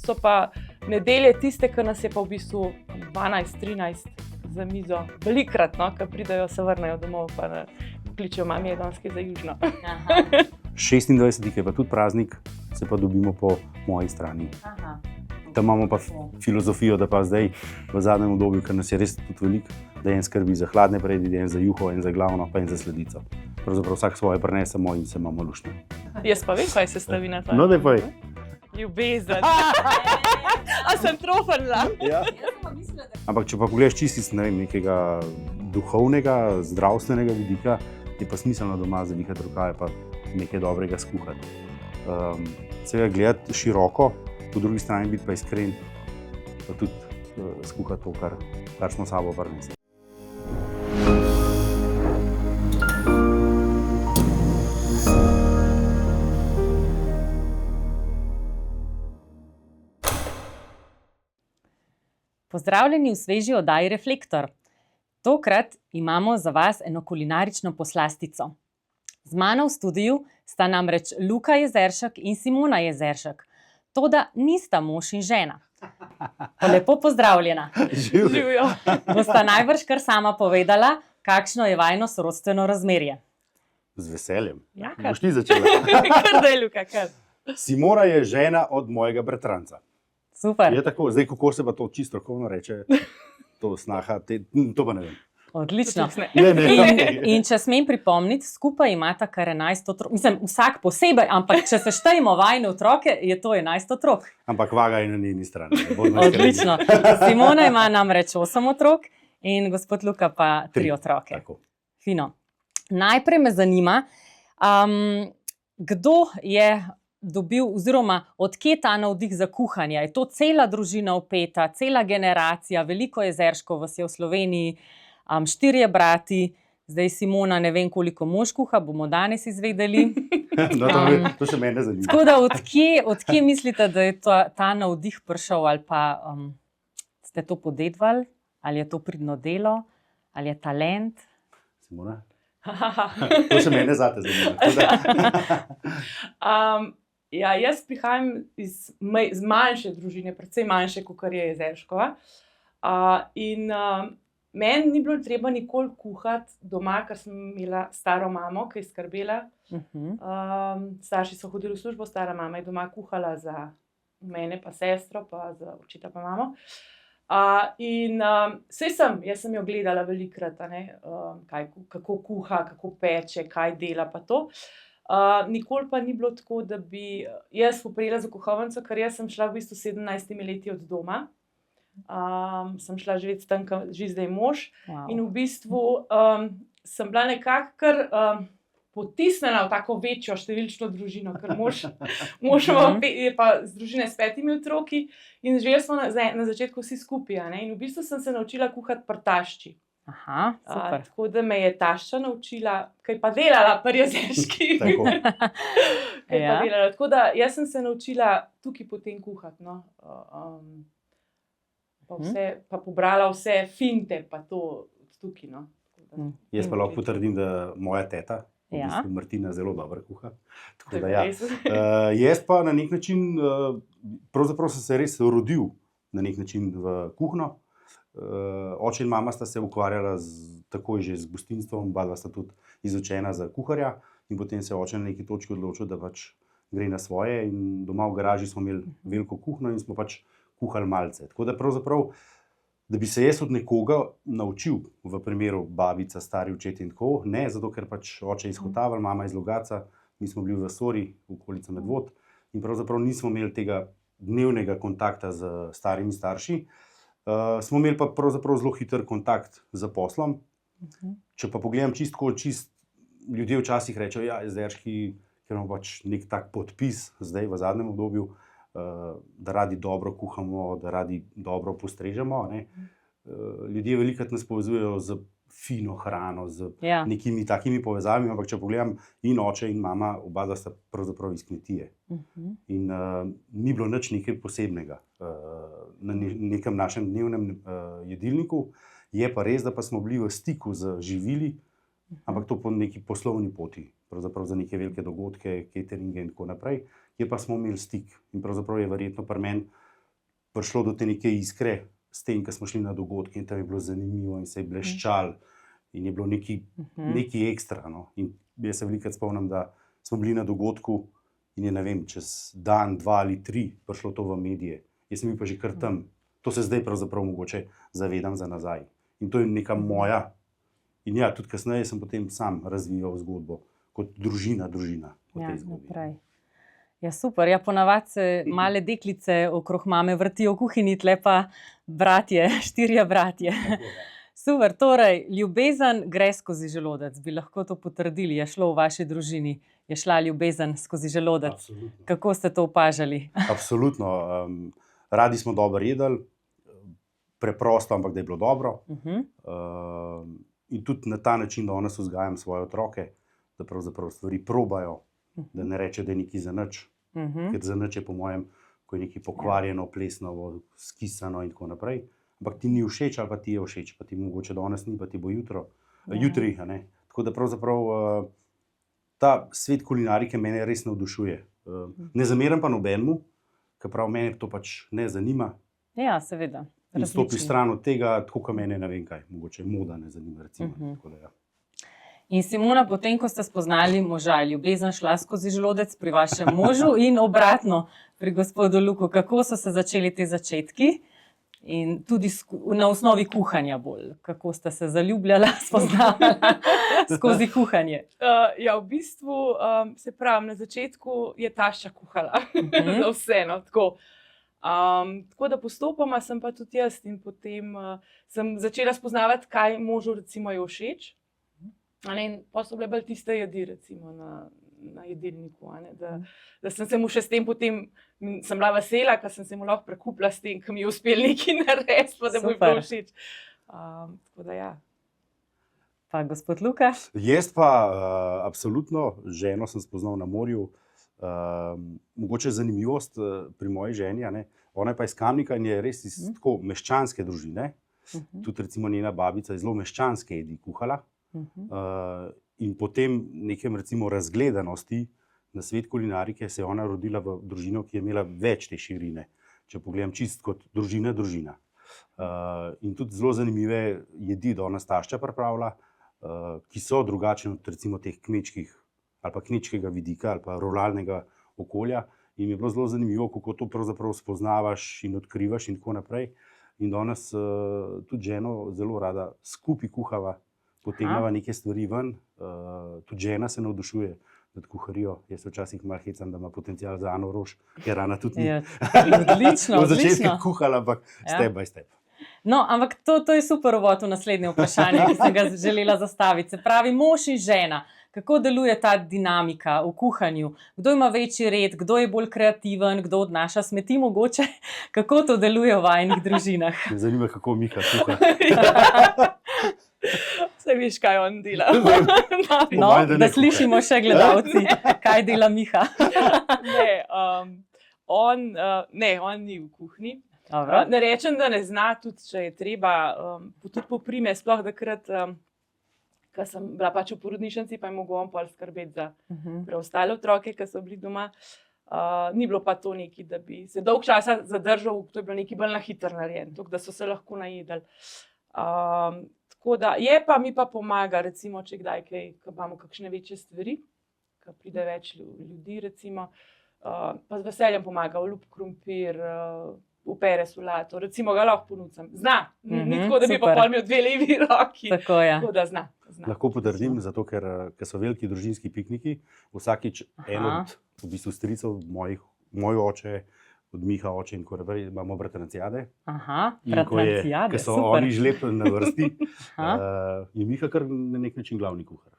so pa nedelje tiste, ki nas je pa v bistvu 12-13 za mizo. Velikrat, no, ko pridejo, se vrnejo domov, pa ne kličejo mami Jedonske za južno. 26. je pa tudi praznik, se pa dobimo po moji strani. Aha. Tam imamo pa filozofijo, da pa zdaj v zadnjem obdobju, ker nas je res tudi veliko, da en skrbi za hladne predi, en za juho, en za glavno, pa en za sladico. Pravzaprav vsak svoje prinesemo in se imamo luštno. Jaz pa vem, kaj se stavi na to. No, daj pa je. Ljubezen. A sem trofrla? Ja. Ampak če pa pogledaš čisto iz nekega duhovnega, zdravstvenega vidika, je pa smiselno doma zavihati rokave pa nekaj dobrega skuhati. Seveda gledati široko, po drugi strani biti pa iskren, pa tudi skuhati to, kar smo sabo prinesli. Pozdravljeni v sveži oddaji Reflektor. Tokrat imamo za vas eno kulinarično poslastico. Z mano v studiu sta namreč Luka Jezeršek in Simona Jezeršek. Toda nista mož in žena. Lepo pozdravljena. Živijo. Bosta najbrž kar sama povedala, kakšno je vajino sorodstveno razmerje. Z veseljem. Ja, kar. Boš ti začela. Kar daj, Luka, kar. Simona je žena od mojega bratranca. Super. Je tako, zdaj kako se pa to čisto strokovno reče, to snaha, to pa ne vem. Odlično. Ne. In če smem pripomniti, skupaj imata kar 11 otrok. Mislim, vsak posebej, ampak če se štejemo vajine otroke, je to 11 otrok. Ampak vaga je na njeni strani. Odlično. Simona ima namreč 8 otrok in gospod Luka pa 3 otroke. Tako. Fino. Najprej me zanima, kdo je dobil, oziroma odkje ta navdih za kuhanje? Je to cela družina vpeta, cela generacija, veliko Jezerškov vas je v Sloveniji, 4 brati, zdaj Simona ne vem koliko mož kuha, bomo danes izvedeli. No, to še mene zanima. Tako da odkje mislite, da je ta navdih prišel, ali pa ste to podedovali, ali je to pridno delo, ali je talent? Simona? To še mene zate zanima. Ja, jaz prihajam iz manjše družine, predvsem manjše, kot je Jezerškova. In meni ni bilo treba nikoli kuhati doma, ker sem imela staro mamo, ki je skrbela. Starši so hodili v službo, stara mama je doma kuhala za mene pa sestro, pa za očeta pa mamo. Jaz sem jo gledala velikokrat, kako kuha, kako peče, kaj dela pa to. Nikoli pa ni bilo tako, da bi jaz poprijela za kuhalnico, ker jaz sem šla v bistvu 17 leti od doma. Sem šla živeti tam, kjer živi zdaj mož. Wow. In v bistvu sem bila nekako kar potisnjena v tako večjo številčno družino, ker mož je pa z družine s 5 otroki in živeli smo na začetku vsi skupaj. In v bistvu sem se naučila kuhati pri tašči. Aha, super. Tako da me je tašča naučila, kaj pa delala pri Jezerški. Tako da jaz sem se naučila tukaj potem kuhati. No. Pa pobrala vse finte, pa to tukaj. No. Jaz pa lahko potrdim, da moja teta, Martina, zelo dobro kuha. Tako da, jaz pa na nek način, pravzaprav sem se res rodil na nek način v kuhno. Oče in mama sta se ukvarjala takoj že z gostinstvom, oba sta tudi izučena za kuharja in potem se oče na neki točki odločil, da pač gre na svoje in doma v garaži smo imeli veliko kuhno in smo pač kuhali malce. Tako da pravzaprav, da bi se jaz od nekoga naučil, v primeru babica, stari očeti in tako, ne, zato ker pač oče iz Hotavelj, mama iz Logatca, mi smo bili v Sori, okolica Medvod in pravzaprav nismo imeli tega dnevnega kontakta z starimi starši. Smo imeli pa pravzaprav zelo hiter kontakt z poslom. Če pa pogledam čisto, ljudje včasih rečejo, ja, Jezerški, ker imamo pač nek tak podpis zdaj v zadnjem obdobju, da radi dobro kuhamo, da radi dobro postrežemo. Ljudje velikokrat nas povezujejo z fino hrano, z nekimi takimi povezavami, ampak če pogledam in oče in mama, oba sta pravzaprav iz kmetije. In ni bilo nič nekaj posebnega na nekem našem dnevnem jedilniku. Je pa res, da pa smo bili v stiku z živili, ampak to po neki poslovni poti, pravzaprav za neke velike dogodke, cateringe in tako naprej, kjer pa smo imeli stik. In pravzaprav je verjetno pri meni prišlo do te neke iskre s tem, ko smo šli na dogodke in tam je bilo zanimivo in se je bleščal in je bilo neki ekstra. No. In jaz se velikokrat spomnim, da smo bili na dogodku in je, ne vem, čez dan, 2 ali 3 prišlo to v medije. Jaz sem bil pa že kar tam. To se zdaj pravzaprav mogoče zavedam za nazaj. In to je neka moja. In ja, tudi kasneje sem potem sam razvijal zgodbo kot družina v tej zgodbi. Naprej. Ja, super. Ja, ponavadi se male deklice okrog mame vrtijo v kuhinji, tle pa bratje, 4 bratje. Super, torej, ljubezen gre skozi želodec. Bi lahko to potrdili? Je šlo v vaši družini? Je šla ljubezen skozi želodec? Absolutno. Kako ste to opažali? Absolutno. Radi smo dobro jedli, preprosto, ampak da je bilo dobro. In tudi na ta način, da danes vzgajam svoje otroke, da pravzaprav stvari probajo, da ne reče, da je nekaj za nič. Ker za nič je po mojem, ko je nekaj pokvarjeno, plesnovo, skisano in tako naprej. Ampak ti ni všeč ali pa ti je všeč, pa ti mogoče danes ni, pa ti bo jutri. Tako da pravzaprav ta svet kulinarike mene res navdušuje. Ne zameram pa nobenemu, ker prav mene to pač ne zanima. Ja, seveda. In stopi stran od tega, tako kot mene, ne vem kaj, mogoče moda ne zanima, recimo. Tako da, ja. In Simona, potem, ko ste spoznali moža, je ljubezen šla skozi želodec pri vašem možu in obratno pri gospodu Luku. Kako so se začeli te začetki? In tudi na osnovi kuhanja bolj. Kako ste se zaljubljala, spoznavala skozi kuhanje? Ja, v bistvu, se pravi, na začetku je tašča kuhala. Za vse, no, tako. Tako da postopoma sem pa tudi jaz in potem sem začela spoznavati, kaj možu recimo je všeč. In pa so bile bolj tiste jedi recimo na jedilniku, da sem se mu še s tem potem, sem bila vesela, ker sem se mu lahko prekupila s tem, ker mi je uspel nekaj narediti, pa da mu je bilo všeč. Tako da ja. Pa gospod Luka? Jaz pa absolutno ženo sem spoznal na morju. Mogoče zanimivost pri moji ženi, ona je pa iz Kamnika in je res iz tako meščanske družine. Tudi recimo njena babica je zelo meščanske jedi kuhala. In potem nekem recimo razgledanosti na svet kulinarike se je ona rodila v družino, ki je imela več te širine. Če pogledam čist kot družina. In tudi zelo zanimive jedi, da ona tašča pripravlja, ki so drugačne od recimo teh kmečkih ali pa kmečkega vidika ali pa ruralnega okolja. In mi je bilo zelo zanimivo, kako to pravzaprav spoznavaš in odkrivaš in tako naprej. In danes tudi ženo zelo rada skupaj kuhava, potegnava neke stvari ven. Tudi žena se navdušuje nad kuharijo. Jaz se včasih malo hecam, da ima potencial za Ano Roš, ker Ana tudi ni. Odlično. Od začetka kuhala, ampak step by step. No, ampak to je super uvod v naslednje vprašanje, ki sem ga želela zastaviti. Se pravi, mož in žena. Kako deluje ta dinamika v kuhanju? Kdo ima večji red, kdo je bolj kreativen, kdo odnaša smeti mogoče? Kako to deluje v vajinih družinah? Me zanima, kako Miha kuha. Saj veš, kaj on dela. No, da slišimo še gledalci, kaj dela Miha. On ni v kuhinji. Ne rečem, da ne zna, tudi če je treba, tudi poprime, sploh takrat, ko sem bila pač v porodnišnici, pa je mogel on pol skrbeti za preostale otroke, ki so bili doma. Ni bilo pa to nekaj, da bi se dolg časa zadržal, to je bilo nekaj bolj na hitro narejeno, da so se lahko najedli. Tako da je pa mi pa pomaga, recimo, če kdaj kaj, ko imamo kakšne večje stvari, ko pride več ljudi, recimo, pa z veseljem pomaga, oljubi krompir, upere solato, recimo ga lahko ponucam. Zna, ni tako, da bi pa pol imel 2 levi roki. Tako da zna. Lahko potrdim, zato ker so veliki družinski pikniki, vsakič en od v bistvu stricev, moj oče, od Miha oče in tako naprej, imamo bratranciade. Bratranciade, super. Ko so oni žlep na vrsti, je Miha kar na nek način glavni kuhar.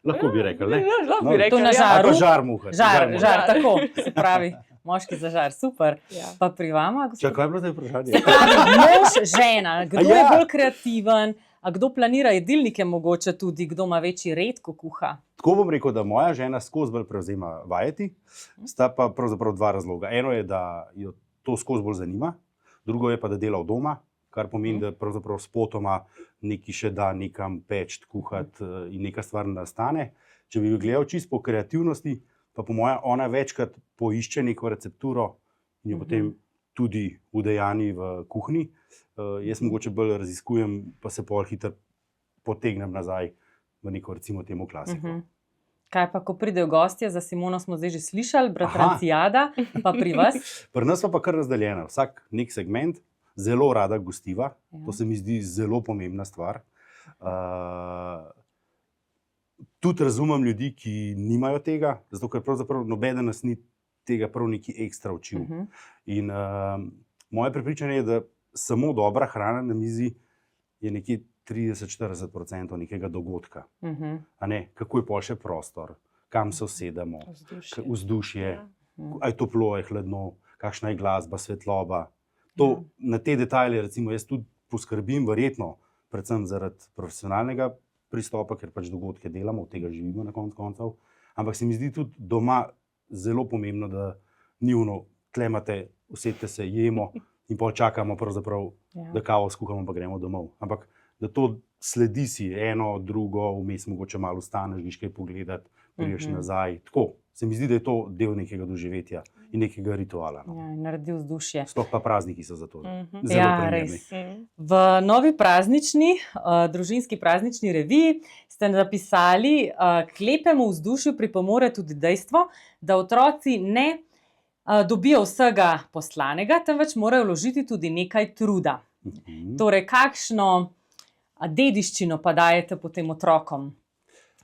Lahko bi rekel, ne? Lahko bi rekel, to na žaru. Žar muhar. Žar, tako, se pravi. Moški za žar, super. Pa pri vama? Kaj je bilo zdaj vprašanje? Se pravi, mož, žena, kdo je bolj kreativen, a kdo planira jedilnike mogoče tudi, kdo ima večji red, ko kuha? Tako bom rekel, da moja žena skozi bolj prevzema vajeti, sta pa pravzaprav 2 razloga. Eno je, da jo to skozi bolj zanima, drugo je pa, da dela od doma, kar pomeni, da pravzaprav spotoma nekaj še da nekam peč, kuhati in neka stvar nastane. Če bi gledal čisto po kreativnosti, pa po mojem ona večkrat poišče neko recepturo in jo potem tudi udejani v kuhinji. Jaz mogoče bolj raziskujem, pa se pol hitro potegnem nazaj v neko, recimo, temu klasiko. Kaj pa, ko pridejo gostje, za Simono smo zdaj že slišali, bratrancijada, pa pri vas? Pri nas pa kar razdeljena. Vsak nek segment, zelo rada gostiva. To se mi zdi zelo pomembna stvar. Tudi razumem ljudi, ki nimajo tega, zato ker pravzaprav nobeden nas ni tega prav neki ekstra učil. In moje prepričanje je, da samo dobra hrana na mizi je nekje 30-40% nekega dogodka. A ne, kako je pol še prostor, kam se usedemo, vzdušje, a je toplo, a je hladno, kakšna je glasba, svetloba. Na te detajle, recimo, jaz tudi poskrbim, verjetno, predvsem zaradi profesionalnega pristopa, ker pač dogodke delamo, od tega živimo na koncu koncev. Ampak se mi zdi tudi doma zelo pomembno, da ni ono, tlemate, usedite se, jemo in pol čakamo pravzaprav, da kavo skuhamo, pa gremo domov. Ampak da to sledi si eno, drugo, vmes mogoče malo ustaneš, greš kaj pogledati, prideš nazaj. Tako, se mi zdi, da je to del nekega doživetja in nekega rituala. Naredi vzdušje. Sploh pa prazniki so za to zelo primerni. V novi praznični, družinski praznični reviji ste napisali, k lepemu vzdušju pripomore tudi dejstvo, da otroci ne dobijo vsega poslanega, temveč morajo vložiti tudi nekaj truda. Torej, kakšno dediščino pa dajete potem otrokom?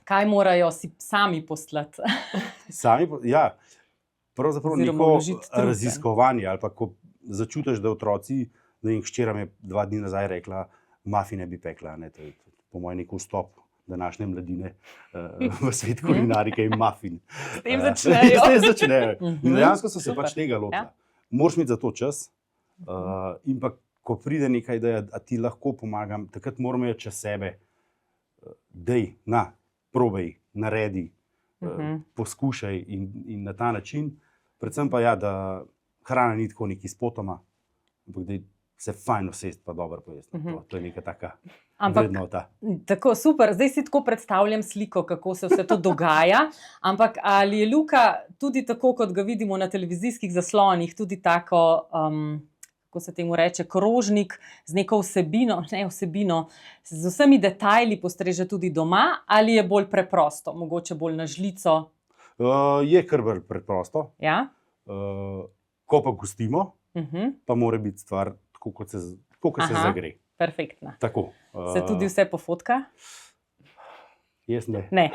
Kaj morajo si sami poslati? Ja, pravzaprav neko raziskovanje, ali pa ko začutiš, da otroci, da jim hčera mi je 2 dni nazaj rekla, mafine bi pekla. To je po mojem nek vstop današnje mladine v svet kulinarike in mafin. S tem začnejo. In dejansko so se pač tega lotila. Moraš imeti za to čas in pa ko pride neka ideja, a ti lahko pomagam, takrat moramo imeti čez sebe, dej, probaj, naredi, poskušaj in na ta način. Predvsem pa da hrana ni tako neki spotoma, ampak da se fajn usesti pa dobro pojesti. To je neka taka vrednota. Tako, super. Zdaj si tako predstavljam sliko, kako se vse to dogaja, ampak ali je Luka tudi tako, kot ga vidimo na televizijskih zaslonih, tudi tako, kako se temu reče, krožnik z neko vsebino, z vsemi detajli postreže tudi doma, ali je bolj preprosto, mogoče bolj na žlico? Je kar preprosto. Ja? Ko pa gostimo, pa mora biti stvar tako, kot se zagre. Perfektna. Tako. Se tudi vse pofotka? Jaz ne. Ne,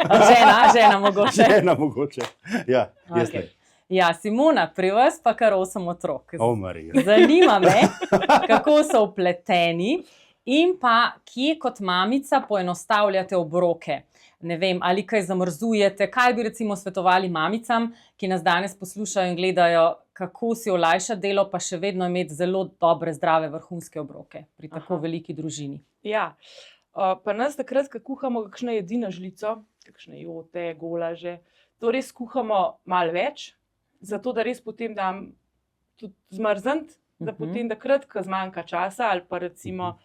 žena mogoče. Žena mogoče, ja, jaz ne. Ja, Simona, pri vas pa kar 8 otrok. Marija. Zanima me, kako so vpleteni in pa kje kot mamica poenostavljate obroke. Ne vem, ali kaj zamrzujete, kaj bi recimo svetovali mamicam, ki nas danes poslušajo in gledajo, kako si olajšati delo, pa še vedno imeti zelo dobre, zdrave, vrhunske obroke pri tako veliki družini. Ja, pa nas takrat, ko kuhamo kakšne jedi na žlico, kakšne jote, golaže, to res kuhamo malo več, zato da res potem dam tudi zmrzniti, da potem takrat, ko zmanjka časa, ali pa recimo,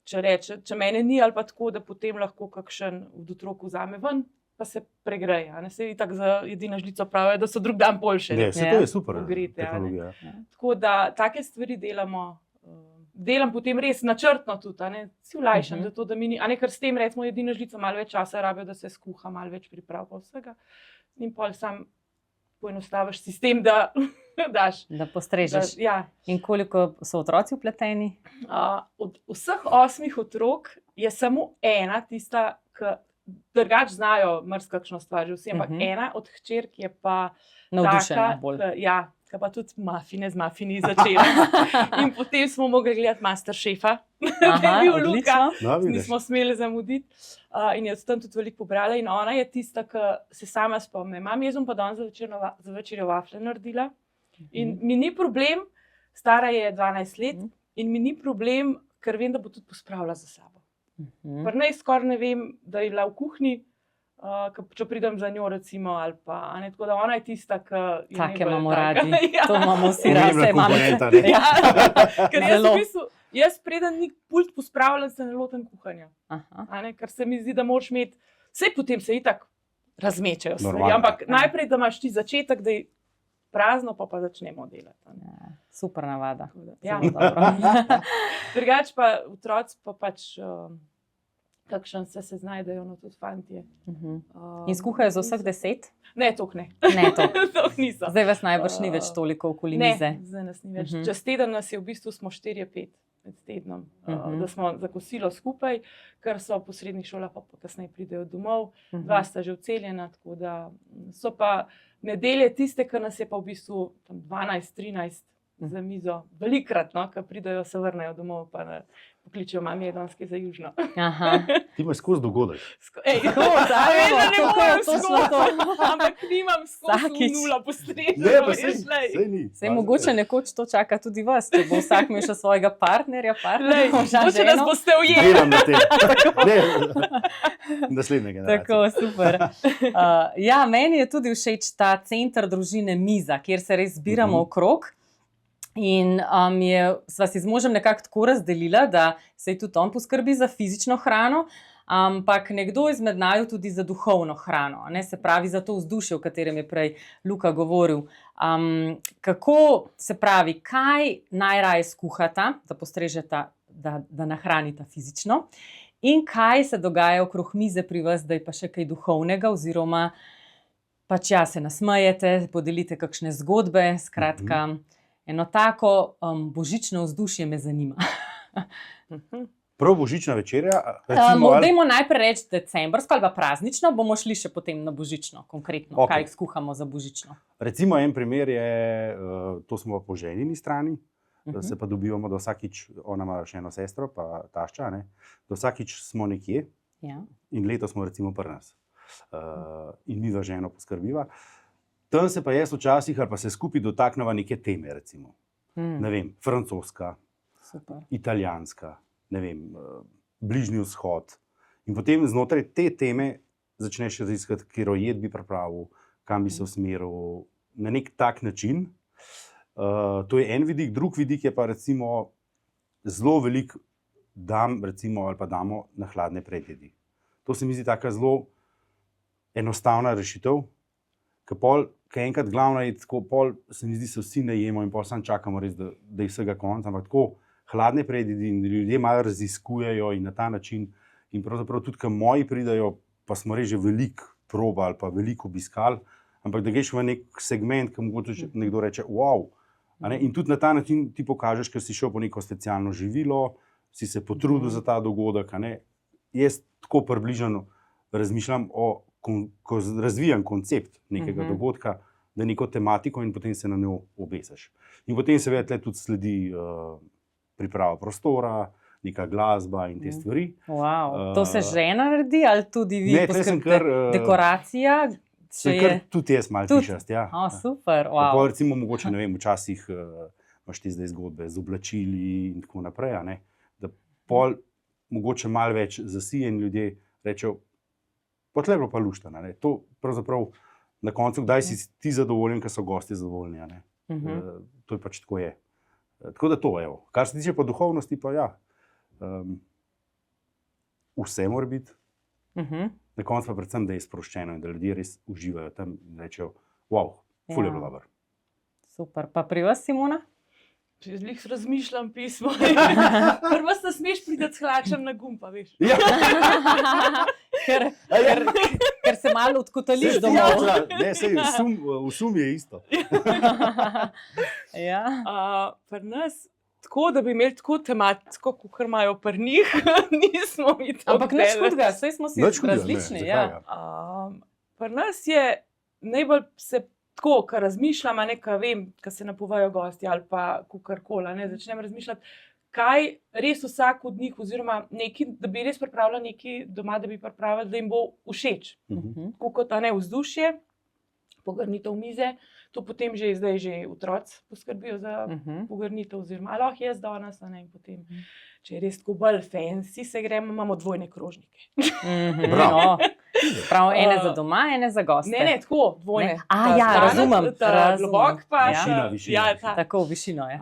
če mene ni, ali pa tako, da potem lahko kakšen od otrok vzame ven, pa se pregreje. Se itak za jedi na žlico pravijo, da so drug dan boljše. Ne, to je super tehnologija. Tako da take stvari delam potem res načrtno tudi, si olajšam, zato da mi ni, ker s tem recimo jedi na žlico malo več časa rabijo, da se skuha, malo več priprav pa vsega. In pol sam poenostaviš sistem, da daš. Da postrežeš. Ja. In koliko so otroci vpleteni? Od vseh 8 otrok je samo ena tista, ki drugače znajo marsikakšno stvar, že vsi, ampak ena od hčerk je pa navdušena bolj. Ki pa tudi mafine z mafini začela. In potem smo mogli gledati Masterchefa, ki je bil Luka. Nismo smeli zamuditi. In je tam tudi veliko pobrala. In ona je tista, ki se sama spomne. Jaz bom pa danes za večerjo wafle naredila. In mi ni problem, stara je 12 let, in mi ni problem, ker vem, da bo tudi pospravila za sabo. Pri njej skoraj ne vem, da je bila v kuhinji, če pridem za njo, recimo, ali pa, tako da ona je tista, ki je take imamo radi. Ja. To imamo vsi radi. Ker jaz preden ni pult pospravljen, se ne lotem kuhanja. Ker se mi zdi, da moraš imeti, saj potem se itak razmečejo stvari, ampak najprej, da imaš ti začetek, da je prazno, pa začnemo delati. Super navada. Ja. Zelo dobro. Drugač pa otroci pa pač kakšen se znajdejo, no tudi fantje. In skuhajo za vseh 10? Ne, toliko ne. Ne, toliko. Toliko niso. Zdaj vas najbrž ni več toliko okoli mize. Ne, zdaj nas ni več. Čez teden nas je v bistvu smo 4-5 med tednom, da smo za kosilo skupaj, ker so po srednjih šolah pa kasneje pridejo domov. 2 sta že odseljena, tako da so pa nedelje tiste, ker nas je pa v bistvu 12-13 za mizo. Velikrat, no, ko pridejo, se vrnejo domov, pa pokličejo mami jedonske za južno. Ti imaš skozi dogodek. Ampak nimam skozi nula postrežno. Sej mogoče nekoč to čaka tudi vas, če bo vsak imel še svojega partnerja, Mogoče nas boste ujeli. Delam na tem. Naslednja generacija. Tako, super. Ja, meni je tudi všeč ta center družine miza, kjer se res zbiramo okrog. In sva si z možem nekako tako razdelila, da se tudi on poskrbi za fizično hrano, ampak nekdo izmed naju tudi za duhovno hrano, ne, se pravi za to vzdušje, o katerem je prej Luka govoril. Kako se pravi, kaj najraje skuhata, da postrežeta, da nahranita fizično, in kaj se dogaja okrog mize pri vas, da je pa še kaj duhovnega, oziroma pač ja, se nasmejete, podelite kakšne zgodbe, skratka. Eno tako božično vzdušje me zanima. Prav božična večerja? Dajmo najprej reči decembrsko ali pa praznično, bomo šli še potem na božično, konkretno, kaj skuhamo za božično. Recimo en primer je, to smo po ženini strani, se pa dobivamo, da vsakič, ona ima še eno sestro, pa tašča, ne, da vsakič smo nekje in leto smo recimo pri nas. In mi za ženo poskrbiva. Tam se pa jaz včasih, ali pa se skupaj dotakneva neke teme, recimo. Ne vem, francoska, italijanska, ne vem, bližnji vzhod. In potem znotraj te teme začneš raziskati, katero jed bi pripravil, kam bi se usmeril, na nek tak način. To je en vidik. Drug vidik je pa recimo zelo veliko recimo, ali pa damo na hladne predjedi. To se mi zdi taka zelo enostavna rešitev. Ker enkrat glavna je tako, pol se mi zdi, se vsi najemo in pol sam čakamo res, da je vsega konc, ampak tako hladne predjedi in ljudje malo raziskujejo in na ta način, in pravzaprav tudi, ko moji pridajo, pa smo res že veliko probali, pa veliko obiskali, ampak da greš v nek segment, ki mogoče nekdo reče, wow, in tudi na ta način ti pokažeš, ker si šel po neko specialno živilo, si se potrudil za ta dogodek, Jaz tako približno razmišljam ko razvijam koncept nekega dogodka, da neko tematiko in potem se na njo obesiš. In potem seveda tle tudi sledi priprava prostora, neka glasba in te stvari. Wow. To se žena naredi ali tudi vi poskrbite? Dekoracija? Tudi jaz malo tišast, ja. Super, wow. Recimo mogoče, ne vem, včasih imaš ti zdaj zgodbe z oblačili in tako naprej, da pol mogoče malo več zasije in ljudje rečejo, potlej bilo pa luštano. To pravzaprav na koncu, kdaj si ti zadovoljen, ker so gosti zadovoljni. To je pač tako je. Tako da to, evo. Kar se tiče pa duhovnosti, pa ja, vse mora biti. Na koncu pa predvsem, da je sproščeno in da ljudje res uživajo tam in rečejo, wow, ful je bilo dobro. Super. Pa pri vas, Simona? Če zlih razmišljam pismo. Prvo se smeš priti s hlačem na gumpa, veš. Ker se malo odkotališ domov. Ne, sej, v sum je isto. Pri nas, tako da bi imeli tako tematiko, kot imajo pri njih, nismo mi to. Ampak nič hudega, saj smo si različni. Pri nas je najbolj se tako, ko razmišljam, vem, ko se napovajo gosti ali pa kakorkoli, začnem razmišljati, kaj res vsak od njih, oziroma nekaj, da bi res pripravila nekaj doma, da bi pripravila, da jim bo všeč. Tako kot vzdušje, pogrnitev mize, to potem zdaj že otroci poskrbijo za pogrnitev, oziroma lahko jaz danes, in potem, če je res tako bolj fancy, se gremo, imamo dvojne krožnike. Bravo. Prav, ene za doma, ene za goste. Ne, tako, dvojne. Razumem. Globok pa. Višina. Tako, višino je.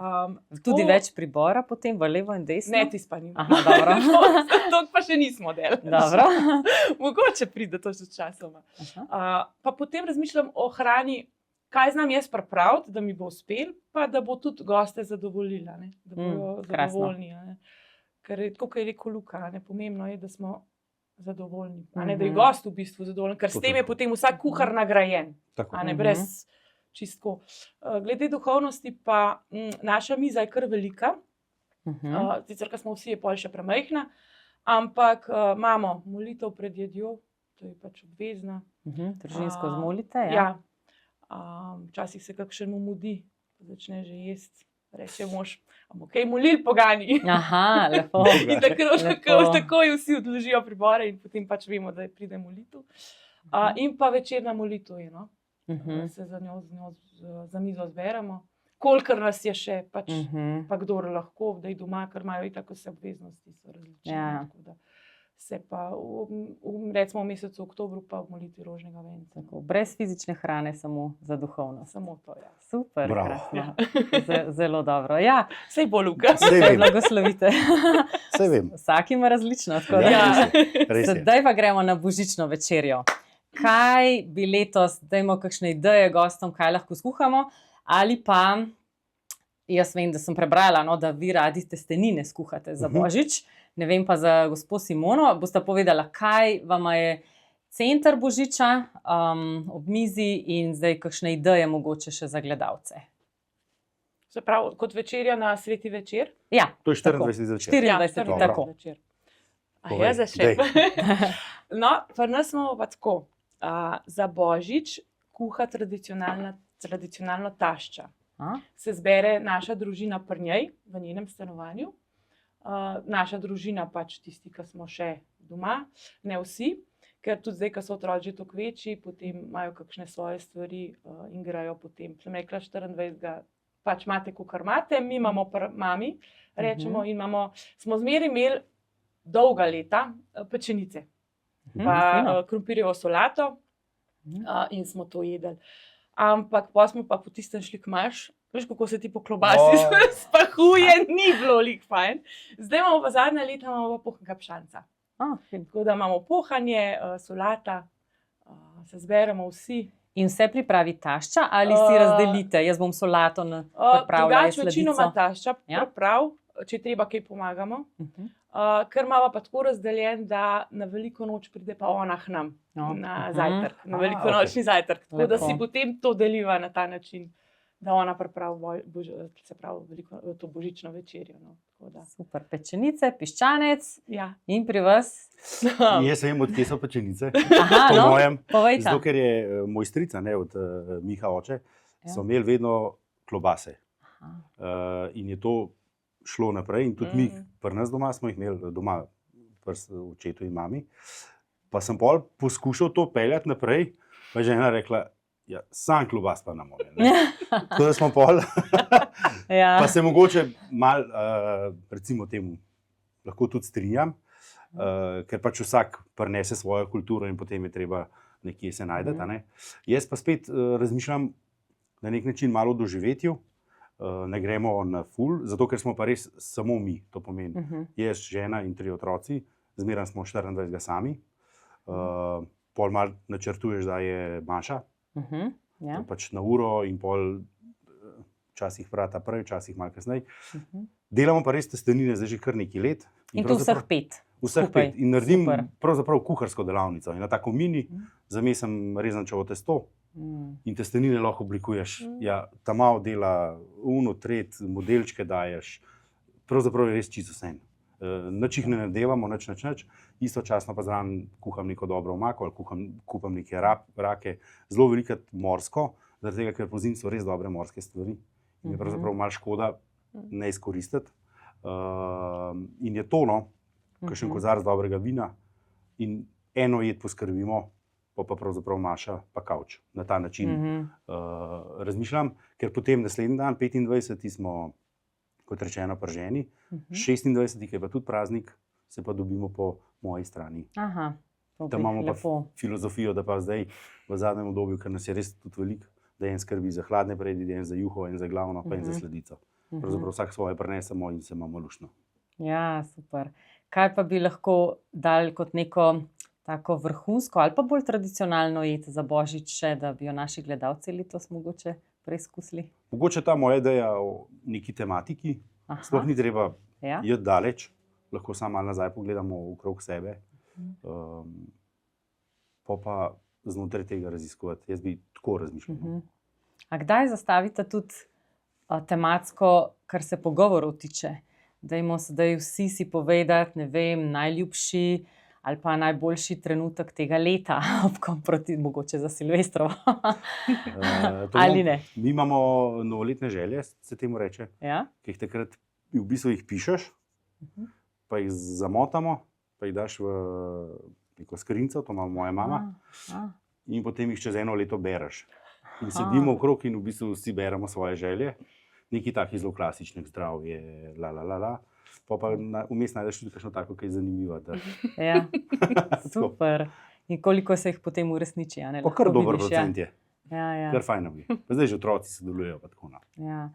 Tudi več pribora potem, v levo in desno? Ne, ti spani. Aha, dobro. To pa še nismo delali. Dobro. Mogoče pride to še časoma. Pa potem razmišljam o hrani, kaj znam jaz pripraviti, da mi bo uspel, pa da bo tudi goste zadovoljila, ne? Da bodo zadovoljni. Ker je tako, kot je rekel Luka, pomembno je, da smo zadovoljni, da je gost v bistvu zadovoljen, ker s tem je potem vsak kuhar nagrajen, brez čistko. Glede duhovnosti pa naša miza je kar velika, sicer, ker smo vsi je pol še premajhna, ampak imamo molitev pred jedjo, to je pač obvezna. Družinsko zmolite, ja. Včasih se kakšen umudi, začne že jesti. Reče mož, bomo kaj molili pogani. Aha, lepo. In takoj vsi odložijo pribore in potem pač vemo, da pride molitev. In pa večerna molitev je, no. Se za mizo zberemo. Kolikor nas je še, pač, pa kdor lahko, da je doma, ker imajo itak vse obveznosti, so različne. Tako da se pa recimo v mesecu oktobru pa v molitvi rožnega venca. Brez fizične hrane, samo za duhovnost. Samo to, ja. Super, krasno. Zelo dobro. Ja. Sej bo, Luka. Sej blagoslovite. Sej vem. Vsak ima različno. Sedaj pa gremo na božično večerjo. Kaj bi letos, dajmo kakšne ideje gostom, kaj lahko skuhamo, ali pa, jaz vem, da sem prebrala, da vi radi testenine skuhate za božič. Ne vem pa za gospo Simono, boste povedala, kaj vama je center božiča ob mizi in zdaj kakšne ideje mogoče še za gledalce. Se pravi, kot večerja na sveti večer? Ja. To je 24. večer. 24. tako. Ja, zašel. No, pa nas smo pa tako. Za božič kuha tradicionalno tašča. Se zbere naša družina pri njej, v njenem stanovanju. Naša družina, pač tisti, ki smo še doma, ne vsi, ker tudi zdaj, ko so otroci že toliko večji, potem imajo kakšne svoje stvari in grejo potem. Sem rekla 24. pač imate, kakor imate, mi imamo mami, rečemo, in smo zmeraj imeli dolga leta pečenice, pa krompirjevo solato in smo to jedli. Ampak pa smo pa po tistem šli k maš. Veš, kako se ti po klobasi spahuje, ni bilo lik fajn. Zdaj imamo pa zadnja leta pohanega pšanca. Tako da imamo pohanje, solata, se zberemo vsi. In vse pripravi tašča ali si razdelite? Jaz bom solato pripravila, jaz sladico. Drugače večinoma tašča priprav, če treba kaj pomagamo. Ker imamo pa tako razdeljen, da na veliko noč pride pa ona k nam na zajtrk, na velikonočni zajtrk. Tako da si potem to deliva na ta način, da ona pripravi to božično večerjo. Super, pečenice, piščanec in pri vas? Jaz vem, od kje so pečenice. Po mojem, zato ker je moj stric, od Miha oče, so imeli vedno klobase. In je to šlo naprej in tudi mi pri nas doma smo jih imeli doma, pri očetu in mami. Pa sem pol poskušal to peljati naprej, pa je žena rekla, ja, sam klobas pa ne more. Tako da smo pol, pa se mogoče malo, recimo temu, lahko tudi strinjam, ker pač vsak prinese svojo kulturo in potem je treba nekje se najdeti. Jaz pa spet razmišljam na nek način malo o doživetju, ne gremo na ful, zato ker smo pa res samo mi, to pomeni. Jaz, žena in 3 otroci, zmeraj smo 24 sami, pol malo načrtuješ, da je maša, pač na uro in pol včasih vrata prej, včasih malo kasneje. Delamo pa res testenine zdaj že kar nekaj let. In to vseh 5? Vseh 5. In naredim pravzaprav kuharsko delavnico. In na tako mini zamesam rezančevo testo in testenine lahko oblikuješ. Ja, ta malo dela, tret, modelčke daješ. Pravzaprav je res čisto vse. Nič jih ne nadevamo, nič. Istočasno pa zraven kuham neko dobro omako ali kuham neke rake, zelo velikrat morsko, zaradi tega, ker pozimi so res dobre morske stvari. In je pravzaprav malo škoda ne izkoristiti. In je to, kakšen kozarc dobrega vina in eno jed poskrbimo, pa pravzaprav maša pa kavč. Na ta način razmišljam, ker potem naslednji dan, 25. smo, kot rečeno, prženi, 26. je pa tudi praznik, se pa dobimo po moji strani. Tam imamo pa filozofijo, da pa zdaj v zadnjem obdobju, ker nas je res tudi veliko, da en skrbi za hladne predi, en za juho, en za glavno, pa en za sladico. Pravzaprav vsak svoje prinesemo in se imamo luštno. Ja, super. Kaj pa bi lahko dali kot neko tako vrhunsko ali pa bolj tradicionalno jed za božič, še, da bi jo naši gledalci letos mogoče preizkusili? Mogoče ta moja ideja o neki tematiki, sploh ni treba iti daleč, lahko samo malo nazaj pogledamo okrog sebe, pa znotraj tega raziskovati. Jaz bi tako razmišljal. A kdaj zastavite tudi tematsko, kar se pogovorov tiče? Dajmo sedaj vsi si povedati, ne vem, najljubši ali pa najboljši trenutek tega leta, proti mogoče za Silvestrovo. Ali ne? Mi imamo novoletne želje, se temu reče, ki jih takrat v bistvu jih pišeš, pa jih zamotamo, pa jih daš v neko skrinjico, to ima moja mama, in potem jih čez eno leto bereš. In sedimo okrog in v bistvu vsi beremo svoje želje, neki taki zelo klasičnih, zdravje, pa vmes najdeš tudi kakšno tako, ki je zanimivo. Ja, super. In koliko se jih potem uresniči? Kar dober procent je. Ja. Kar fajno bi. Zdaj že otroci sodelujejo. Ja.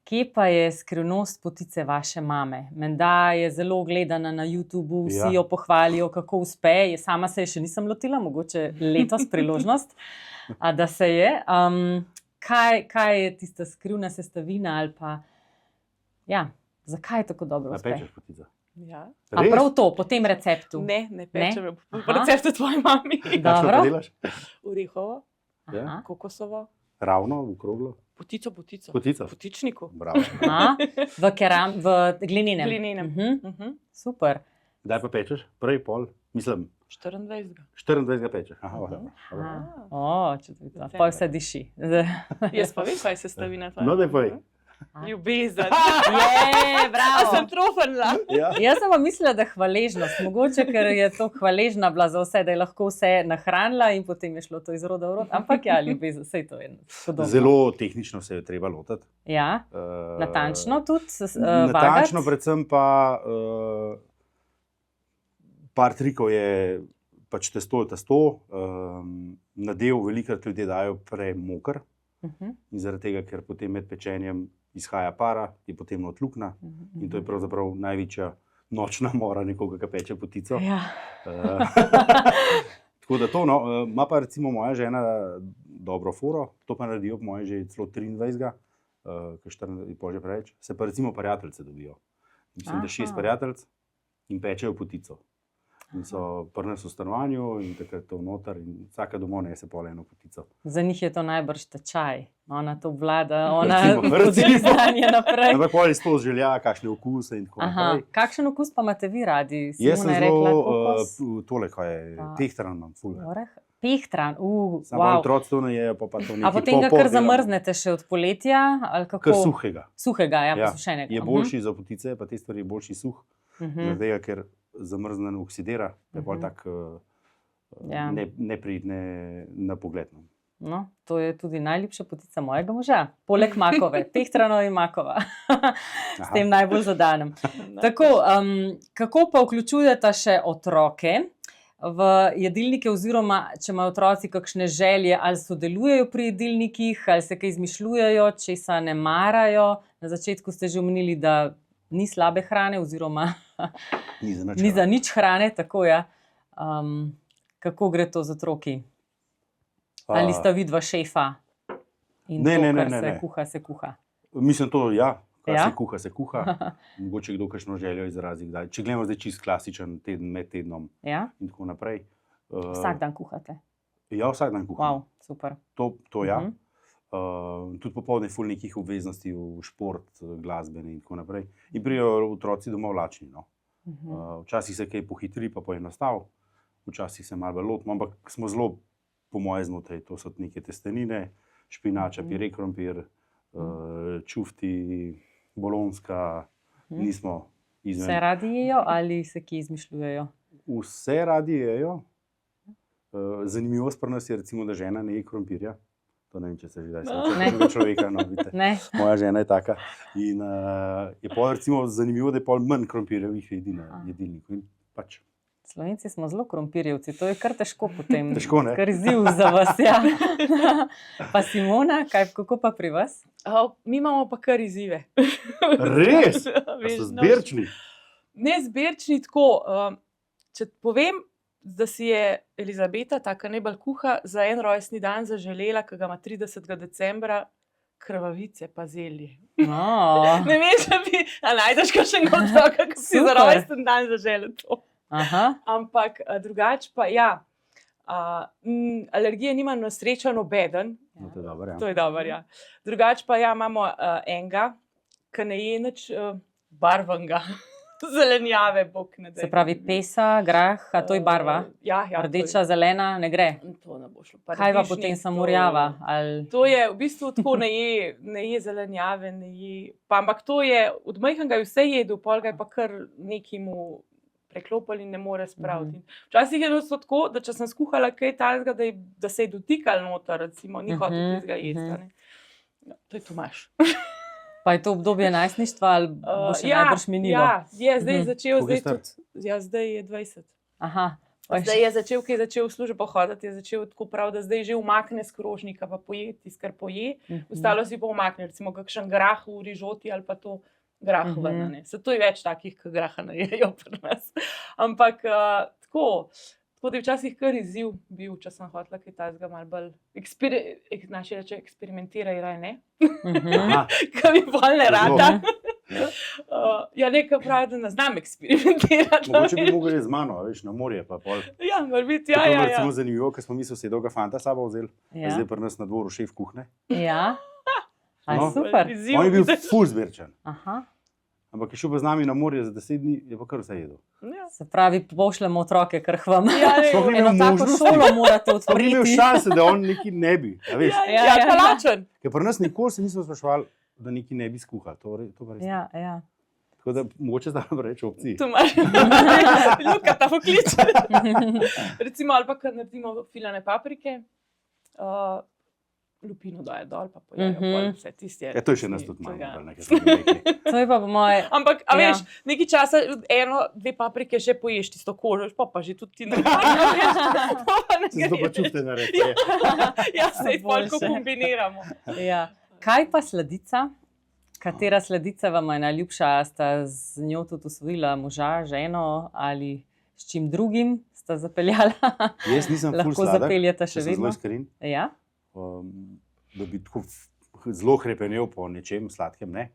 Kje pa je skrivnost potice vaše mame? Menda je zelo gledana na YouTubu, vsi jo pohvalijo, kako uspe. Sama se je še nisem lotila, mogoče letos priložnost, da se je. Kaj je tista skrivna sestavina ali pa... Zakaj je tako dobro uspe? Pečeš potico? Ja. A prav to, po tem receptu? Ne pečem, po receptu tvoji mami. Kakšno pa delaš? Orehovo, kokosovo. Ravno, v kroglo? Potico. Potičniku. Bravo. V glininem? Glininem. Super. Kdaj pa pečeš? Prej, pol? Mislim... 24 pečeš. Pa vse diši. Jaz pa vem, kaj je sestavina tvoja. No, daj povej. Ljubezen. Bravo. Sem trofenla. Jaz sem pa mislila, da hvaležnost. Mogoče, ker je to hvaležna bila za vse, da je lahko vse nahranila in potem je šlo to iz roda v rod. Ampak ljubezen, sej to je podobno. Zelo tehnično se je treba lotiti. Ja, natančno tudi natančno, predvsem pa par trikov je pač testo, nadev velikrat ljudje dajo premoker in zaradi tega, ker potem med pečenjem izhaja para, je potem notlukna in to je pravzaprav največja nočna mora nekoga, ki peče potico. Ja. Tako da to, ima pa recimo moja žena dobro foro, to pa naredijo moje že celo 23, ker 14 je že preveč, se pa recimo prijateljce dobijo. Mislim, da 6 prijateljc in pečejo potico. In so pri nas v stanovanju in takrat to noter in vsaka domov nese pol eno potico. Za njih je to najbrž tečaj. Ona to vlada, ona podeli znanje naprej. Ampak pol je sploh želja, kakšne okuse in tako naprej. Kakšen okus pa imate vi radi? Jaz sem zelo tole, kaj je, pehtran imam ful. Pehtran, Samo otroci to ne jejo, pa to nekaj. A potem ga kar zamrznete še od poletja? Kar suhega. Suhega, posušenega. Je boljši za potice, pa te stvari je boljši suh. Zdaj, ker zamrznen oksidira, je bolj tak neprijetne na pogled. No, to je tudi najljubša potica mojega moža, poleg makove, pehtrano in makova. S tem najbolj zadanem. Tako, kako pa vključujete še otroke v jedilnike oziroma, če imajo otroci kakšne želje, ali sodelujejo pri jedilnikih, ali se kaj izmišljujejo, česa ne marajo? Na začetku ste že omenili, da ni slabe hrane oziroma ni za nič hrane, tako ja. Kako gre to z otroki? Ali sta vidva šefa in kar se kuha, se kuha? Mislim to, kar se kuha, se kuha. Mogoče kdo kakšno željo izrazi. Če gledamo zdaj čist klasičen teden med tednom in tako naprej. Vsak dan kuhate? Ja, vsak dan kuham. Wow, super. To ja. Tudi popoldne ful nekih obveznosti v šport, glasbene in tako naprej. In prijo otroci domov lačni. Včasih se kaj pohitri pa poenostav, včasih se malo lotimo, ampak smo zelo po moje znotraj. To so neke testenine, špinača, pire krompir, čufti, bolonska, nismo izven. Vse radi jejo ali se kje izmišljujejo? Vse radi jejo. Zanimivost pri nas je recimo, da žena ne je krompirja. To ne vem, če se že daj srečati človeka, no, vidite. Moja žena je taka. In je pol recimo zanimivo, da je pol manj krompirjevih jedi na jedilniku. In pač. Slovenci smo zelo krompirjevci, to je kar težko potem. Težko, ne? Kar izziv za vas, ja. Pa Simona, kako pa pri vas? Mi imamo pa kar izzive. Res? So zbirčni? Ne zbirčni tako. Če povem, da si je Elizabeta, taka najbolj kuha, za en rojstni dan zaželela, ki ga ima 30. decembra, krvavice pa zelje. Oh. Ne vem, če bi, a najdeš kakšnega otroka, ki si za rojsten dan zaželel to. Aha. Ampak drugače pa, ja, alergije nima na srečo nobeden. No, to je dobro, ja. To je dobro, ja. Drugače pa, ja, imamo enega, ki ne je nič barvnega. Zelenjave, bog ne da. Se pravi, pesa, grah, a to je barva? Ja, Rdeča, zelena, ne gre. To ne bo šlo. Kaj pa potem samorjava? To je v bistvu tako, ne je zelenjave, ne je. Pa, ampak to je, od majhnega je vse jedel, pol ga je pa kar nekimu preklopili in ne more spraviti. Včasih je to tako, da če sem skuhala kaj takega, da se je dotikal noter, recimo, ni hotel tistega jesti. To je Tomaž. Pa je to obdobje najstništva ali bo še najbrž minilo? Ja, je zdaj začel, zdaj je 20. Aha. Zdaj je začel, ki je začel v službo hoditi, je začel tako prav, da zdaj že umakne z krožnika, pa poje tisto, kar poje. Ostalo si pa umakne, recimo kakšen grah v rižoti ali pa to grah ven. Se to je več takih, ki graha ne jejo pri nas. Ampak tako da je včasih kar izziv bil, če sem hotela kaj takega malo bolj naši reče eksperimentiraj, raj ne. Kaj mi bolj ne rata. Ja, nekaj pravi, da ne znam eksperimentirati. Mogoče bi mogli z mano, veš, na morje pa pol. Ja, mora biti, ja. Tako je recimo zanimivo, ker smo mi sosedovega fanta sabo vzeli, zdaj pri nas na dvoru šef kuhne. Ja, super. On je bil ful zbirčen. Aha. Ampak je šel pa z nami na morje za 10 dni, je pa kar vse jedel. Se pravi, pošljemo otroke, ker vam eno tako šolo morate odpreti. Sploh ni imel šanse, da on nekaj ne bi. Ja, kalačen. Ker pri nas nikoli se nismo spraševali, da nekaj ne bi skuhal. To pa res. Ja. Tako da mogoče zdaj reči opciji. Tomaž, Luka, ta poklič. Recimo, ali pa kad naredimo filane paprike, lupino daje dol, pa pojejo vse tiste. To je še nas tudi malo. To je pa po moje... Ampak, a veš, nekaj časa, 1-2 paprike še poješ tisto kožo, pa že tudi ti ne Se zato pa čufte naredi. Ja, se jih polko kombiniramo. Kaj pa sladica? Katera sladica vam je najljubša? Sta z njo tudi usvojila moža, ženo ali s čim drugim sta zapeljala? Jaz nisem ful Lahko sladek, zapeljeta še vedno. zelo iskren. Ja? Da bi tako zelo hrepenel po nečem sladkem, ne.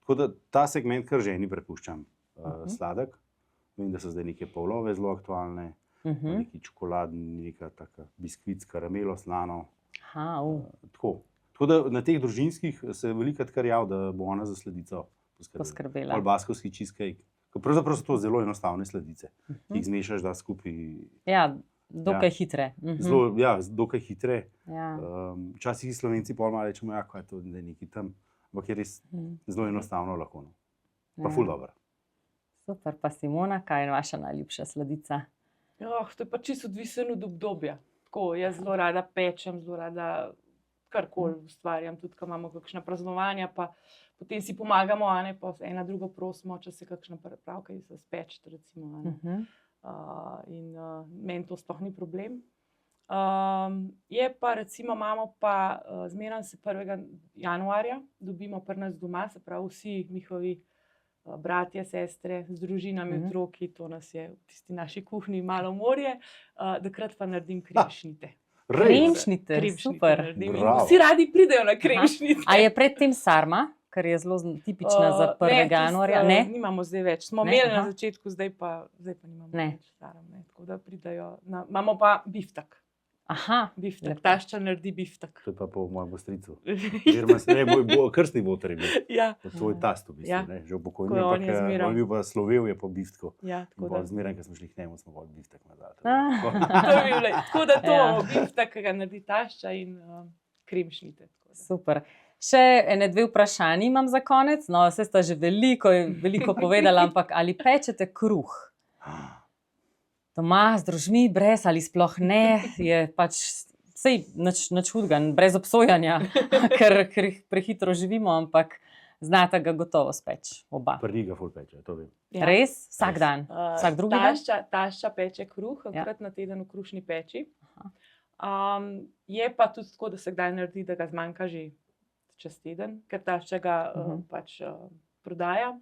Tako da ta segment kar ženi prepuščam sladek. Vem, da so zdaj neke pavlove zelo aktualne, neki čokoladni, neka taka biskvit s karamelo, slano. Tako da na teh družinskih se velikokrat kar jav, da bo ona za sladico poskrbela. Ali baskovski cheesecake. Pravzaprav so to zelo enostavne sladice, ki jih zmešaš, da skupaj. Ja, dokaj hitre. Dokaj hitre. Včasih Slovenci pol malo rečemo, kaj je to, da je nekaj tam. Ampak je res zelo enostavno lahko. Pa ful dobro. Super, pa Simona, kaj je vaša najljubša sladica? To je pa čisto odvisno od obdobja. Tako, jaz zelo rada pečem, zelo rada karkoli ustvarjam, tudi ko imamo kakšna praznovanja, pa potem si pomagamo, pa ena drugo prosimo, če se kakšna pravka se spečete, recimo. In meni to sploh ni problem. Je pa recimo, imamo pa zmeraj se 1. januarja dobimo pri nas doma, se pravi vsi njihovi bratje, sestre z družinami, otroki, to nas je v tisti naši kuhinji malo morje, takrat pa naredim kremšnite. Kremšnite, super. Vsi radi pridejo na kremšnite. A je predtem sarma? Ker je zelo tipična za 1. januarja. Ne, nimamo zdaj več. Smo imeli na začetku, zdaj pa nimamo več sarm. Tako da pridajo. Imamo pa biftek. Aha. Biftek. Tašča naredi biftek. To je pa po mojem bostricu. Moj krstni boter je bil. Ja. Tvoj tast v bistvu. Že v pokojni. On je bil pa slovel je po biftku. Ja. Zmeraj, ko smo šli k njemu, smo bolj biftek nazad. Tako da to biftek, ki ga naredi tašča in kremšnite. Super. Še ene 2 vprašanji imam za konec. No, vse sta že veliko povedala, ampak ali pečete kruh? Doma z družmi, brez ali sploh ne, je pač sej nič hudega, brez obsojanja, ker prehitro živimo, ampak znata ga gotovo speč, oba. Prvi ga ful peče, to vem. Res? Vsak dan? Vsak drugi dan? Tašča peče kruh, enkrat na teden v krušni peči. Je pa tudi tako, da se kdaj naredi, da ga zmanjka že čez teden, ker tašča ga pač prodaja.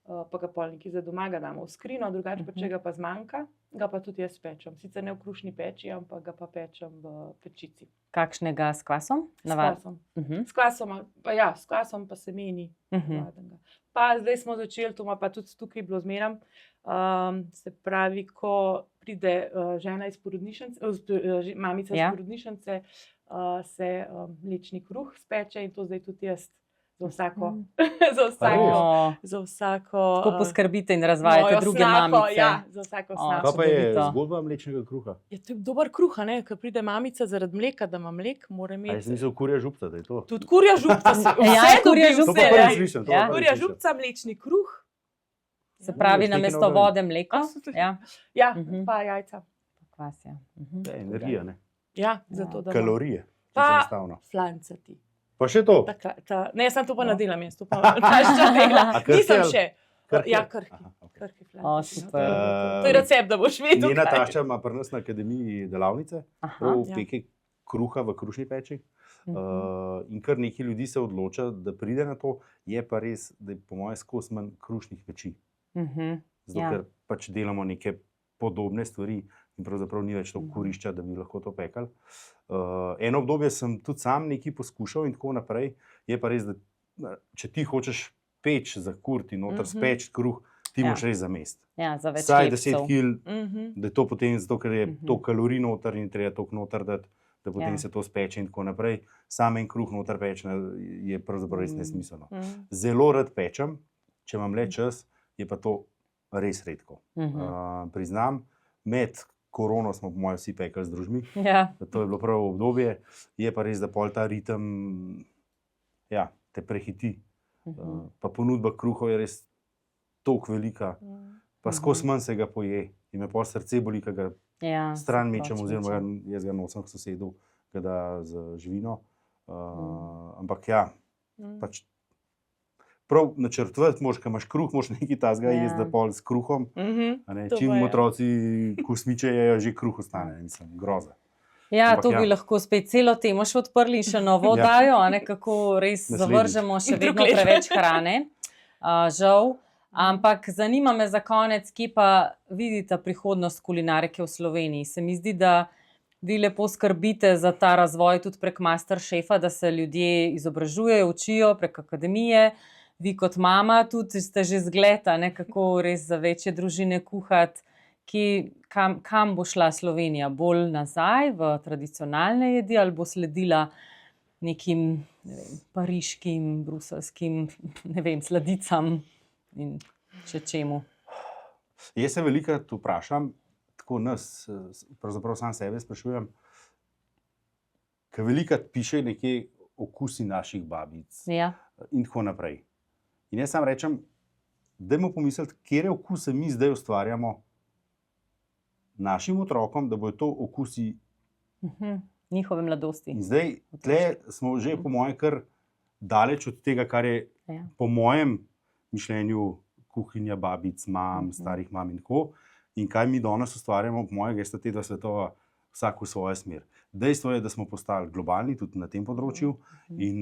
pa ga polniki za doma ga damo v skrino, drugače pa če ga pa zmanjka, ga pa tudi jaz pečem. Sicer ne v krušni peči, ampak ga pa pečem v pečici. Kakšnega s kvasom? S kvasom. S kvasom pa semeni. Pa zdaj smo začeli, to ima pa tudi tukaj bilo zmeram, se pravi, ko pride žena iz porodnišnice, mamica iz porodnišnice, se mlečni kruh speče in to zdaj tudi jaz za vsako. Tako poskrbite in razvajate druge mamice. Ja, za vsako snako. Kaj pa je zgodba mlečnega kruha? Je to dober kruh, ne? Ker pride mamica zaradi mleka, da ima mlek, mora imeti. A jaz nisem kurja župca, da je to? Tudi kurja župca. Kurja župca, mlečni kruh. Se pravi, namesto vode mleko. Ja, pa jajca. Kvas, ja. Energija, ne? Ja, zato da. Kalorije. Pa flancati. Pa še to? Ne, jaz sem to pa nadelam, jaz to pa naščatela. Nisem še. Ja, krhki flanci. To je recept, da boš vedel. Njena tašča ima pri nas na akademiji delavnice, prav peke kruha v krušni peči. In kar nekaj ljudi se odloča, da pride na to, je pa res, da je po moje skozi manj krušnih peči. Zato, ker pač delamo neke podobne stvari in pravzaprav ni več to kurišča, da bi lahko to pekali. Eno obdobje sem tudi sam nekaj poskušal in tako naprej. Je pa res, da če ti hočeš peč za kurti, noter speč kruh, ti moraš res zamest. Ja, za več vsaj 10 kil, da je to potem zato, ker je to kalorij noter in treba toliko noter dati, da potem se to speče in tako naprej. Sam en kruh noter peč je pravzaprav res nesmiselno. Zelo rad pečem, če imam le čas, je pa to res redko. Priznam, med korono smo po mojem vsi pekali z družmi. To je bilo prvo obdobje. Je pa res, da pol ta ritem te prehiti. Pa ponudba kruhov je res toliko velika. Pa skozi manj se ga poje. In me pol srce boli, ko ga stran mečem, oziroma jaz ga nosim k sosedu, ga da z živino. Ampak pač prav načrtovati moraš, ko imaš kruh, moraš nekaj tazga jesti, da pol s kruhom. Čim otroci kosmiče jejo, že kruh ostane. Mislim, groza. Ja, to bi lahko spet celo temo še odprli in še novo oddajo, kako res zavržemo še vedno preveč hrane. Žal. Ampak zanima me za konec, kje pa vidite prihodnost kulinarike v Sloveniji. Se mi zdi, da vi lepo skrbite za ta razvoj tudi prek Masterchefa, da se ljudje izobražujejo, učijo prek akademije. Vi kot mama tudi ste že zgled, kako res za večje družine kuhati. Kam bo šla Slovenija? Bolj nazaj v tradicionalne jedi ali bo sledila nekim pariškim, bruseljskim, sladicam in še čemu? Jaz se velikokrat vprašam, tako nas, pravzaprav sam sebe sprašujem, ker velikokrat piše nekje okusi naših babic in tako naprej. In jaz sam rečem, dajmo pomisliti, katere okuse mi zdaj ustvarjamo našim otrokom, da bojo to okusi njihove mladosti. In zdaj, tle smo že po mojem kar daleč od tega, kar je po mojem mišljenju kuhinja babic, mam, starih mam in tako. In kaj mi danes ustvarjamo, po mojega sta te dva svetova vsak v svojo smer. Dejstvo je, da smo postali globalni tudi na tem področju in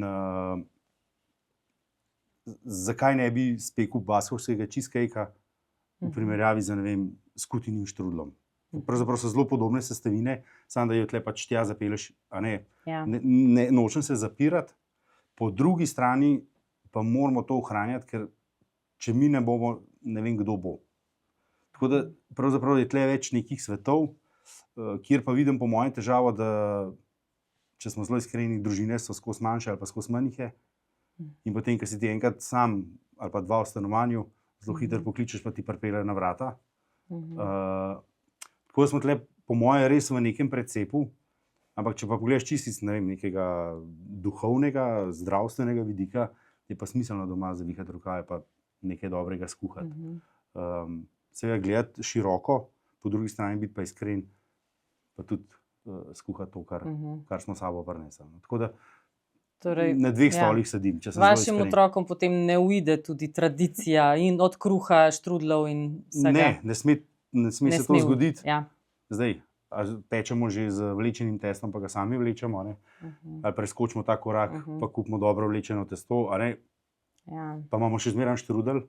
zakaj ne bi spekel baskovskega cheesecakea v primerjavi z, skutinim štrudlom. Pravzaprav so zelo podobne sestavine, samo da jo tle pač tja zapeleš, ne nočem se zapirati. Po drugi strani pa moramo to ohranjati, ker če mi ne bomo, ne vem, kdo bo. Tako da pravzaprav je tle več nekih svetov, kjer pa vidim po mojem težavo, da če smo zelo iskreni, družine so skozi manjše ali pa skozi manjše. In potem, ko si ti enkrat sam ali pa dva v stanovanju, zelo hitro pokličeš, pa ti pripelje na vrata. Tako da smo tle, po moje, res v nekem precepu, ampak če pa pogledaš čisto iz nekega duhovnega, zdravstvenega vidika, je pa smiselno doma zavihati rokave pa nekaj dobrega skuhati. Seveda gledati široko, po drugi strani biti pa iskren, pa tudi skuhati to, kar smo sabo prinesli. Tako da na dveh stolih sedim. Vašim otrokom potem ne uide tudi tradicija in od kruha, štrudlov in vsega? Ne sme se to zgoditi. Zdaj, pečemo že z vlečenim testom, pa ga sami vlečemo, ali preskočimo ta korak, pa kupimo dobro vlečeno testo, pa imamo še zmeraj štrudel.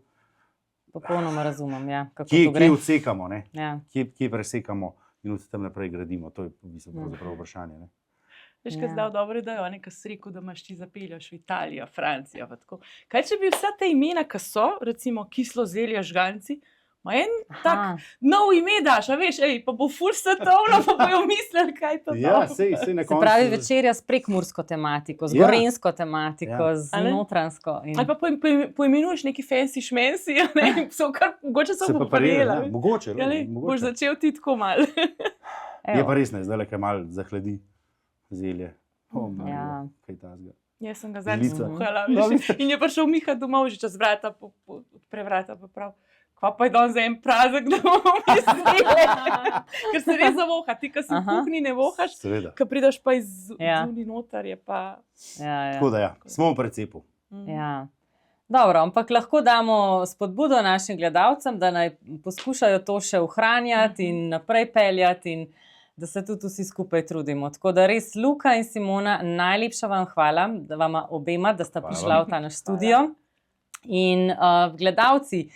Popolnoma razumem, ja, kako Kje to gre. odsekamo, ne? Ja. Kje presekamo in od tam naprej gradimo. To je v bistvu pravzaprav vprašanje. Ne? Veš, kaj zdaj dobro je, da je nekaj rekel, da imaš ti zapelješ v Italijo, Francijo. Kaj če bi vsa te imena, ki so, recimo kislo zelje, žganci, ima en tak nov ime daš, a veš, pa bo ful svetovno, pa bojo mislili, kaj to je. Ja, sej na koncu. Se pravi večerja s prekmursko tematiko, z gorenjsko tematiko, z notransko. Ali pa poimenuješ neki fancy šmensi, mogoče so poparjela. Mogoče. Boš začel ti tako malo. Je pa res ne, zdaj le kaj malo zahledi zelje. Kaj tazga. Jaz sem ga zdaj skuhala in je prišel Miha domov, že čez vrata, odpre vrata pa prav. Pa je dan za en prazek, da bomo mislili. Ker se res zavoha. Ti, ki si v kuhni, ne vohaš. Ko prideš pa iz zunaj noter, je pa... Tako da smo v precepu. Dobro, ampak lahko damo spodbudo našim gledalcem, da naj poskušajo to še ohranjati in naprej peljati in da se tudi vsi skupaj trudimo. Tako da res Luka in Simona, najlepša vam hvala, da vama obema, da sta prišla v ta naš studio. In gledalci,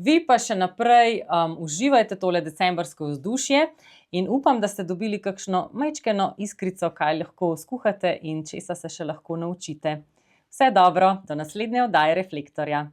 vi pa še naprej uživajte tole decembrsko vzdušje in upam, da ste dobili kakšno majčkeno iskrico, kaj lahko skuhate in česa se še lahko naučite. Vse dobro, do naslednje oddaje Reflektorja.